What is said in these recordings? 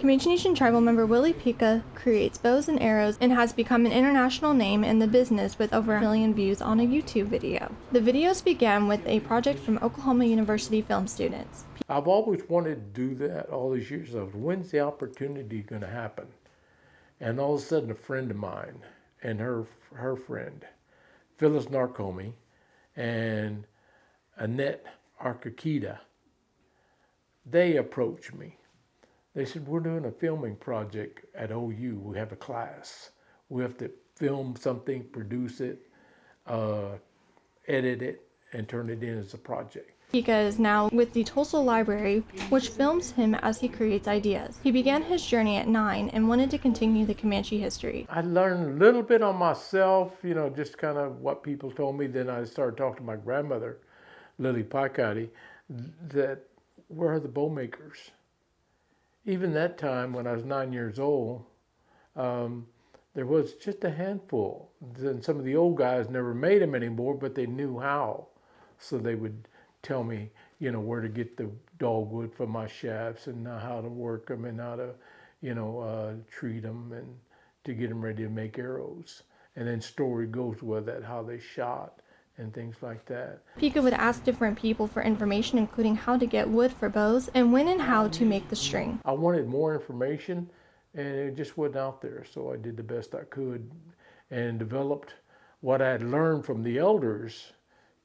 Comanche Nation tribal member Willie Pekah creates bows and arrows and has become an international name in the business with over 1 million views on a YouTube video. The videos began with a project from Oklahoma University film students. I've always wanted to do that all these years. When's the opportunity going to happen? And all of a sudden, a friend of mine and her friend, Phyllis Narcomi, and Annette Arkakita, they approached me. They said, we're doing a filming project at OU. We have a class. We have to film something, produce it, edit it, and turn it in as a project. Pekah is now with the Tulsa Library, which films him as he creates ideas. He began his journey at 9 and wanted to continue the Comanche history. I learned a little bit on myself, just kind of what people told me. Then I started talking to my grandmother, Lily Pekah, that where are the bow makers? Even that time when I was 9 years old, there was just a handful. Then some of the old guys never made them anymore, but they knew how. So they would tell me, where to get the dogwood for my shafts and how to work them and how to, treat them and to get them ready to make arrows. And then story goes with that, how they shot and things like that. Pekah would ask different people for information, including how to get wood for bows and when and how to make the string. I wanted more information and it just wasn't out there. So I did the best I could and developed what I had learned from the elders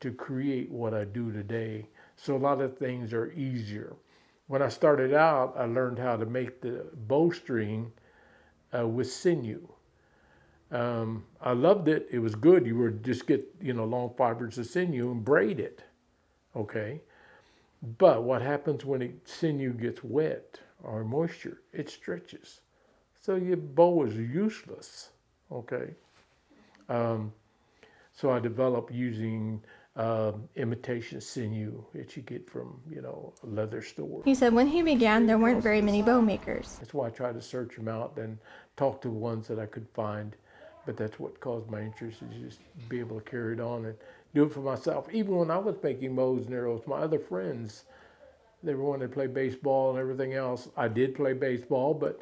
to create what I do today. So a lot of things are easier. When I started out, I learned how to make the bowstring with sinew. I loved it. It was good. You would just get, long fibers of sinew and braid it, okay? But what happens when sinew gets wet or moisture? It stretches. So your bow is useless, okay? So I developed using imitation sinew that you get from, a leather store. He said when he began, there weren't very many bow makers. That's why I tried to search them out and talk to the ones that I could find. But that's what caused my interest, is just be able to carry it on and do it for myself. Even when I was making bows and arrows, my other friends, they were wanting to play baseball and everything else. I did play baseball, but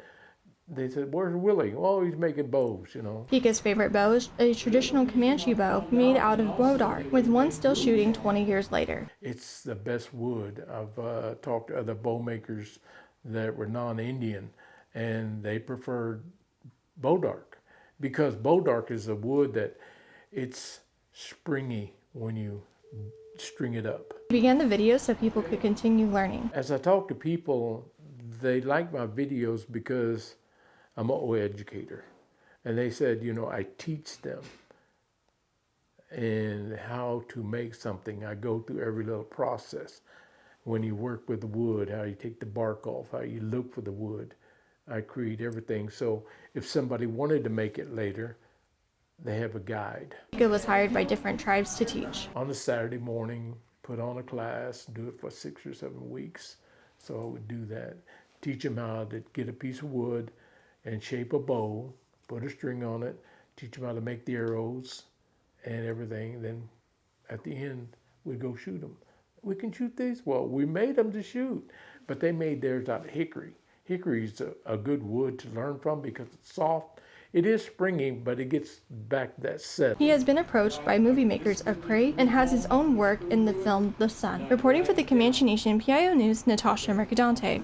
they said, where's Willie? Oh, he's making bows, Pekah's favorite bow is a traditional Comanche bow made out of bodark, with one still shooting 20 years later. It's the best wood. I've talked to other bow makers that were non-Indian, and they preferred bodark because bodark is a wood that it's springy when you string it up. He began the video so people could continue learning. As I talk to people, they like my videos because I'm an oil educator. And they said, I teach them and how to make something. I go through every little process. When you work with the wood, how you take the bark off, how you look for the wood. I create everything. So if somebody wanted to make it later, they have a guide. Pekah was hired by different tribes to teach. On a Saturday morning, put on a class, do it for 6 or 7 weeks. So I would do that. Teach them how to get a piece of wood and shape a bow, put a string on it, teach them how to make the arrows and everything. Then at the end, we'd go shoot them. We can shoot these? Well, we made them to shoot, but they made theirs out of hickory. Hickory is a good wood to learn from because it's soft. It is springy, but it gets back that set. He has been approached by movie makers of Prey and has his own work in the film The Sun. Reporting for the Comanche Nation, PIO News, Natasha Mercadante.